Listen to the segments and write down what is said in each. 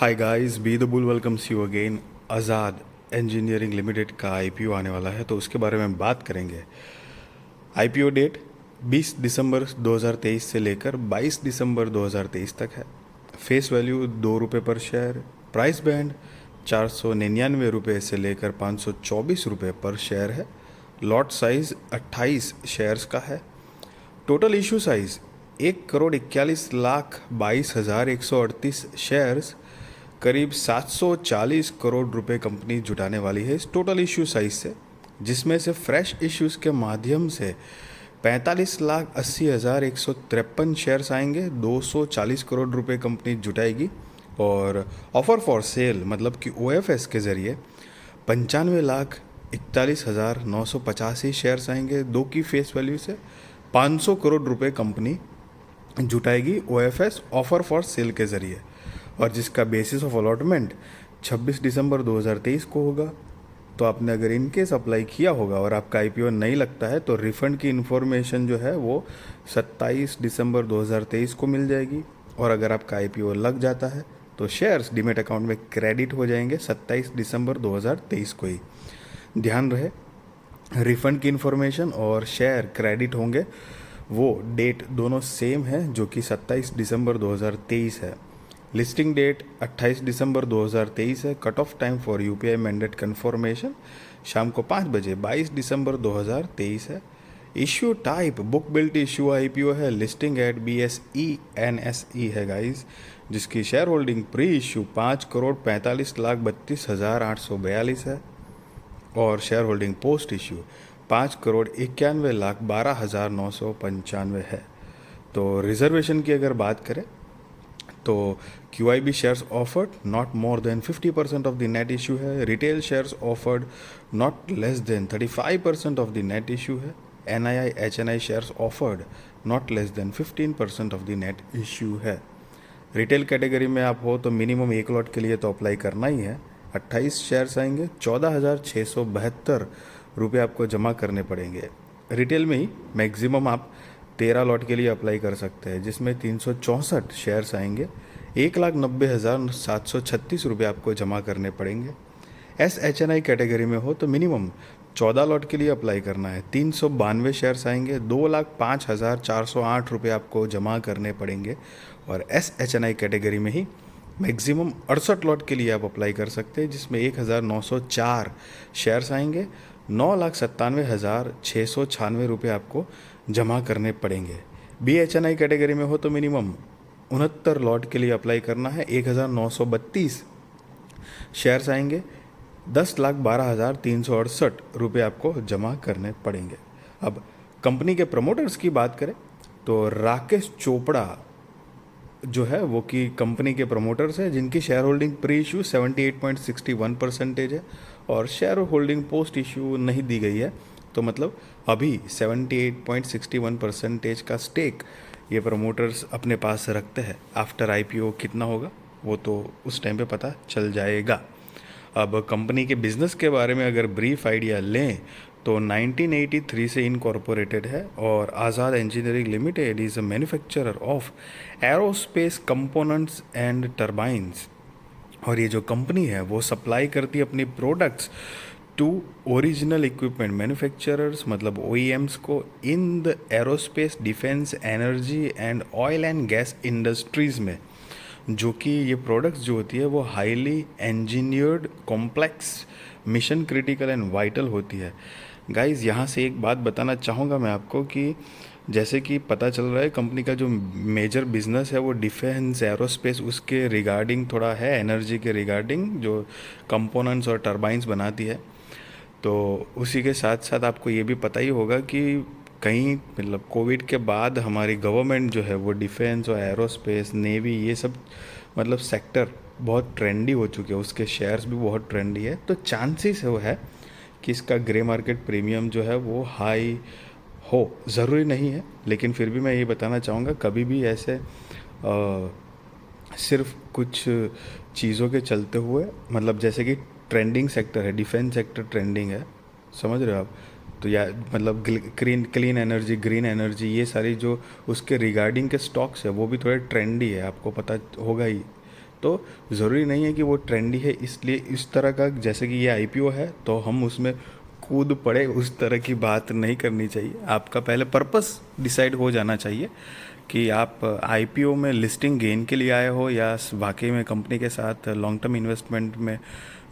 Hi guys, be the bull welcomes you again. Azad engineering limited का IPO आने वाला है, तो उसके बारे में बात करेंगे। आईपीओ डेट 20 दिसंबर 2023 से लेकर 22 दिसंबर 2023 तक है। फेस वैल्यू ₹2 पर शेयर। प्राइस बैंड 499 से लेकर 524 रुपये पर शेयर है। लॉट साइज 28 शेयर्स का है। टोटल इशू साइज 1,41,22,138 शेयर्स, करीब 740 करोड़ रुपए कंपनी जुटाने वाली है इस टोटल इश्यू साइज से, जिसमें से फ्रेश इश्यूज के माध्यम से 45,80,153 शेयर्स आएंगे। 240 करोड़ रुपए कंपनी जुटाएगी। और ऑफर फॉर सेल मतलब कि ओएफएस के जरिए 95,41,985 शेयर्स आएंगे। दो की फेस वैल्यू से 500 करोड़ रुपए कंपनी जुटाएगी ओएफएस ऑफर फॉर सेल के ज़रिए, और जिसका बेसिस ऑफ अलॉटमेंट 26 दिसंबर 2023 को होगा। तो आपने अगर इनकेस अप्लाई किया होगा और आपका आईपीओ नहीं लगता है, तो रिफंड की इन्फॉर्मेशन जो है वो 27 दिसंबर 2023 को मिल जाएगी। और अगर आपका आईपीओ लग जाता है तो शेयर्स डीमेट अकाउंट में क्रेडिट हो जाएंगे 27 दिसंबर 2023 को ही। ध्यान रहे, रिफंड की इन्फॉर्मेशन और शेयर क्रेडिट होंगे, वो डेट दोनों सेम है, जो कि 27 दिसंबर 2023 है। लिस्टिंग डेट 28 दिसंबर 2023 है। Cut off time for UPI mandate confirmation शाम को 5 बजे 22 दिसंबर 2023 है। Issue type book built issue IPO है। लिस्टिंग एट बीएसई एनएसई है गाइस, जिसकी शेयर होल्डिंग प्री इश्यू 5,45,32,842 है, और शेयर होल्डिंग पोस्ट इश्यू 5,91,12,995 है। तो रिजर्वेशन की अगर बात करें तो QIB shares offered not more than 50% of the net issue है। Retail shares offered not less than 35% of the net issue है। NII HNI shares offered not less than 15% of the net issue है। Retail category में आप हो तो minimum एक lot के लिए तो अप्लाई करना ही है। 28 शेयर्स आएंगे। 14,672 रुपये आपको जमा करने पड़ेंगे। रिटेल में ही मैक्सिमम आप 13 लॉट के लिए अप्लाई कर सकते हैं, जिसमें 364 शेयर्स आएंगे। 1,90,736 रुपये आपको जमा करने पड़ेंगे। SHNI कैटेगरी में हो तो मिनिमम 14 लॉट के लिए अप्लाई करना है। 392 शेयर्स आएंगे। 2,05,408 रुपये आपको जमा करने पड़ेंगे। और SHNI कैटेगरी में ही मैक्सिमम 68 लॉट के लिए आप अप्लाई कर सकते हैं, जिसमें 1,904 शेयर्स आएंगे। 9,97,696 रुपये आपको जमा करने पड़ेंगे। BHNI कैटेगरी में हो तो मिनिमम 69 लॉट के लिए अप्लाई करना है। 1,932 शेयर्स आएंगे। 10,12,368 रुपये आपको जमा करने पड़ेंगे। अब कंपनी के प्रमोटर्स की बात करें तो राकेश चोपड़ा जो है वो कि कंपनी के प्रमोटर्स है, जिनकी शेयर होल्डिंग प्री इशू 78.61% है, और शेयर होल्डिंग पोस्ट इशू नहीं दी गई है। तो मतलब अभी 78.61% का स्टेक ये प्रमोटर्स अपने पास रखते हैं। आफ्टर आईपीओ कितना होगा वो तो उस टाइम पे पता चल जाएगा। अब कंपनी के बिजनेस के बारे में अगर ब्रीफ आइडिया लें तो 1983 से इनकॉर्पोरेटेड है, और Azad engineering limited is a manufacturer of aerospace components and turbines. और ये जो कंपनी है वो सप्लाई करती है अपनी products to original equipment manufacturers मतलब OEMs को in the aerospace, defence, energy and oil and gas industries में, जो कि ये प्रोडक्ट्स जो होती है वो highly engineered, complex, mission critical and vital होती है। गाइस, यहाँ से एक बात बताना चाहूँगा मैं आपको कि जैसे कि पता चल रहा है कंपनी का जो मेजर बिजनेस है वो डिफेंस, एरोस्पेस, उसके रिगार्डिंग थोड़ा है, एनर्जी के रिगार्डिंग जो कंपोनेंट्स और टर्बाइंस बनाती है। तो उसी के साथ साथ आपको ये भी पता ही होगा कि कहीं मतलब कोविड के बाद हमारी गवर्नमेंट जो है वो डिफेंस और एरोस्पेस, नेवी, ये सब मतलब सेक्टर बहुत ट्रेंडी हो चुके हैं, उसके शेयर्स भी बहुत ट्रेंडी है। तो चांसेस वो है कि इसका ग्रे मार्केट प्रीमियम जो है वो हाई हो, ज़रूरी नहीं है, लेकिन फिर भी मैं ये बताना चाहूँगा कभी भी ऐसे सिर्फ कुछ चीज़ों के चलते हुए, मतलब जैसे कि ट्रेंडिंग सेक्टर है, डिफेंस सेक्टर ट्रेंडिंग है, समझ रहे हो आप, तो या मतलब क्लीन एनर्जी, ग्रीन एनर्जी, ये सारी जो उसके रिगार्डिंग के स्टॉक्स है वो भी थोड़े ट्रेंडी है, आपको पता होगा ही। तो ज़रूरी नहीं है कि वो ट्रेंडी है इसलिए इस तरह का, जैसे कि ये आईपीओ है तो हम उसमें कूद पड़े, उस तरह की बात नहीं करनी चाहिए। आपका पहले पर्पस डिसाइड हो जाना चाहिए कि आप आईपीओ में लिस्टिंग गेन के लिए आए हो या वाकई में कंपनी के साथ लॉन्ग टर्म इन्वेस्टमेंट में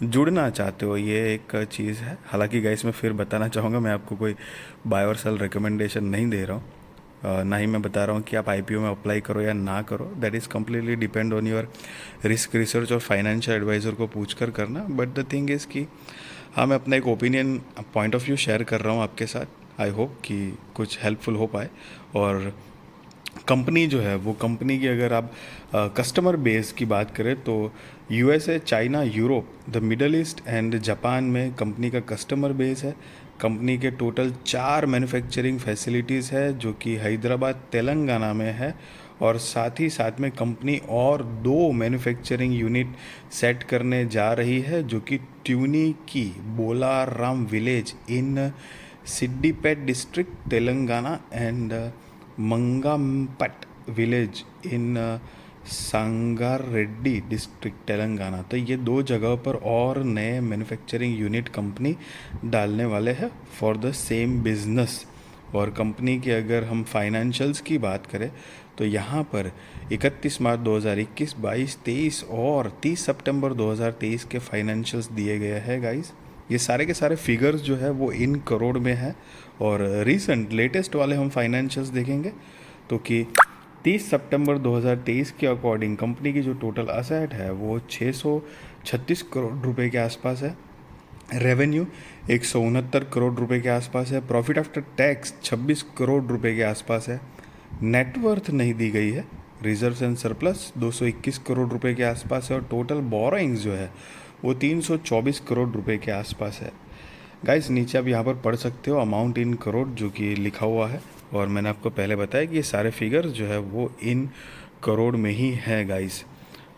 जुड़ना चाहते हो, ये एक चीज़ है। हालांकि गाइस मैं फिर बताना चाहूँगा, मैं आपको कोई बाय और सेल रिकमेंडेशन नहीं दे रहा हूँ, ना ही मैं बता रहा हूँ कि आप आईपीओ में अप्लाई करो या ना करो। That is completely depend on your risk research और फाइनेंशियल एडवाइज़र को पूछ कर करना। बट द थिंग इज़ कि हाँ, मैं अपना एक opinion point of view share कर रहा हूँ आपके साथ। आई होप कि कुछ हेल्पफुल हो पाए। और कंपनी जो है वो कंपनी की अगर आप कस्टमर बेस की बात करें तो USA, China, Europe, the middle east and Japan में कंपनी का कस्टमर बेस है। कंपनी के टोटल 4 मैन्युफैक्चरिंग फैसिलिटीज़ है जो कि हैदराबाद, तेलंगाना में है। और साथ ही साथ में कंपनी और 2 मैन्युफैक्चरिंग यूनिट सेट करने जा रही है जो कि ट्यूनी की Bolaram village in Siddipet district Telangana and Mangampet village in Sangareddy district Telangana. तो ये 2 जगह पर और नए मैन्युफैक्चरिंग यूनिट कंपनी डालने वाले हैं फॉर द सेम बिजनेस। और कंपनी की अगर हम फाइनेंशियल्स की बात करें तो यहाँ पर 31 मार्च 2021, 22, 23 और 30 सितंबर 2023 के फाइनेंशियल्स दिए गए हैं गाइस। ये सारे के सारे फिगर्स जो है वो इन करोड़ में है। और रीसेंट लेटेस्ट वाले हम फाइनेंशियल्स देखेंगे तो कि 30 सितंबर 2023 के अकॉर्डिंग कंपनी की जो टोटल असेट है वो 636 करोड़ रुपए के आसपास है। रेवेन्यू 169 करोड़ रुपए के आसपास है। प्रॉफिट आफ्टर टैक्स 26 करोड़ रुपए के आसपास है। नेटवर्थ नहीं दी गई है। रिजर्व्स एंड सरप्लस 221 करोड़ रुपए के आसपास है। और टोटल बोरोइंग्स जो है वो 324 करोड़ रुपए के आसपास है। गाइस नीचे आप यहाँ पर पढ़ सकते हो अमाउंट इन करोड़ जो कि लिखा हुआ है। और मैंने आपको पहले बताया कि ये सारे फिगर्स जो है वो इन करोड़ में ही है गाइस।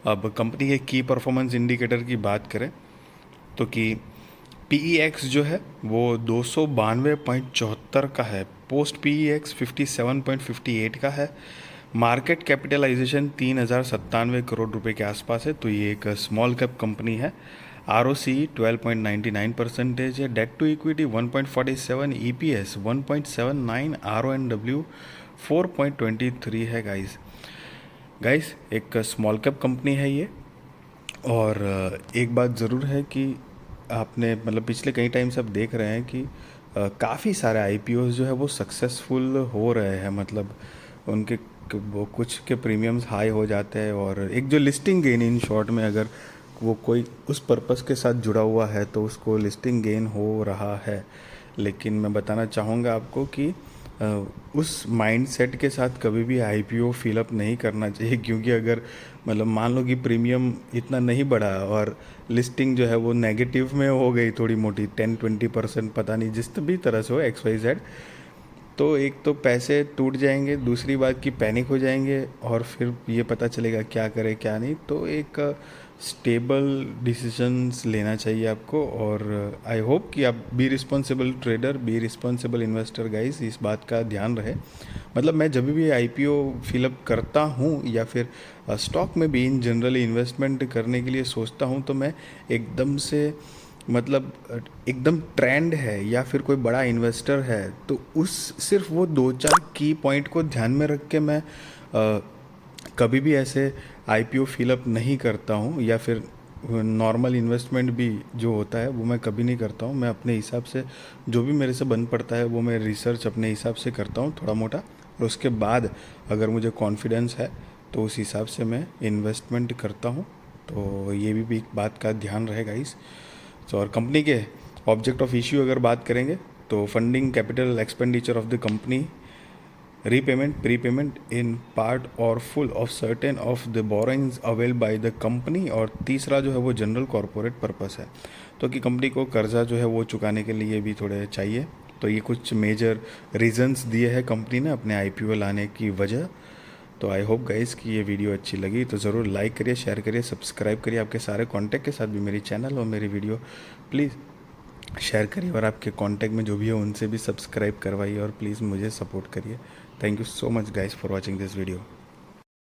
अब कंपनी के की परफॉर्मेंस इंडिकेटर की बात करें तो कि PEX जो है वो 292.74 का है। पोस्ट PEX 57.58 का है। मार्केट कैपिटलाइजेशन 3097 करोड़ रुपए के आसपास है। तो ये एक स्मॉल कैप कंपनी है। ROCE 12.99% है। Debt to equity 1.47, EPS 1.79, RONW 4.23 है गाइस एक स्मॉल कैप कंपनी है ये। और एक बात ज़रूर है कि आपने मतलब पिछले कई टाइम से आप देख रहे हैं कि काफ़ी सारे IPOs जो है वो सक्सेसफुल हो रहे हैं। मतलब उनके वो कुछ के प्रीमियम्स हाई हो जाते हैं। और एक जो लिस्टिंग गेन, इन शॉर्ट में अगर वो कोई उस पर्पस के साथ जुड़ा हुआ है तो उसको लिस्टिंग गेन हो रहा है। लेकिन मैं बताना चाहूँगा आपको कि उस माइंडसेट के साथ कभी भी IPO फिलअप नहीं करना चाहिए। क्योंकि अगर मतलब मान लो कि प्रीमियम इतना नहीं बढ़ा और लिस्टिंग जो है वो नेगेटिव में हो गई थोड़ी मोटी 10-20%, पता नहीं जिस भी तरह से हो XYZ, तो एक तो पैसे टूट जाएंगे, दूसरी बात कि पैनिक हो जाएंगे और फिर ये पता चलेगा क्या करें क्या नहीं। तो एक स्टेबल डिसीजंस लेना चाहिए आपको। और आई होप कि आप be responsible trader, be responsible investor guys, इस बात का ध्यान रहे। मतलब मैं जब भी IPO फिलअप करता हूँ या फिर स्टॉक में भी इन जनरली इन्वेस्टमेंट करने के लिए सोचता हूँ तो मैं एकदम से मतलब एकदम ट्रेंड है या फिर कोई बड़ा इन्वेस्टर है तो उस सिर्फ वो 2-4 की पॉइंट को ध्यान में रख के मैं कभी भी ऐसे IPO फिलअप नहीं करता हूँ। या फिर नॉर्मल इन्वेस्टमेंट भी जो होता है वो मैं कभी नहीं करता हूँ। मैं अपने हिसाब से जो भी मेरे से बन पड़ता है वो मैं रिसर्च अपने हिसाब से करता हूँ थोड़ा मोटा। और उसके बाद अगर मुझे कॉन्फिडेंस है तो उस हिसाब से मैं इन्वेस्टमेंट करता हूँ। तो ये भी एक बात का ध्यान रहेगा इस। तो और कंपनी के ऑब्जेक्ट ऑफ इश्यू अगर बात करेंगे तो funding capital expenditure of the company, repayment, prepayment in part और full of certain of the borrowings avail by the company. और तीसरा जो है वो जनरल कॉरपोरेट पर्पस है। तो कि कंपनी को कर्जा जो है वो चुकाने के लिए भी थोड़े चाहिए। तो ये कुछ मेजर रीजंस दिए हैं कंपनी ने अपने IPO लाने की वजह। तो आई होप गाइस कि ये वीडियो अच्छी लगी तो ज़रूर लाइक करिए, शेयर करिए, सब्सक्राइब करिए। आपके सारे कांटेक्ट के साथ भी मेरी चैनल और मेरी वीडियो प्लीज़ शेयर करिए। और आपके कांटेक्ट में जो भी है उनसे भी सब्सक्राइब करवाइए और प्लीज़ मुझे सपोर्ट करिए। Thank you so much guys for watching this video.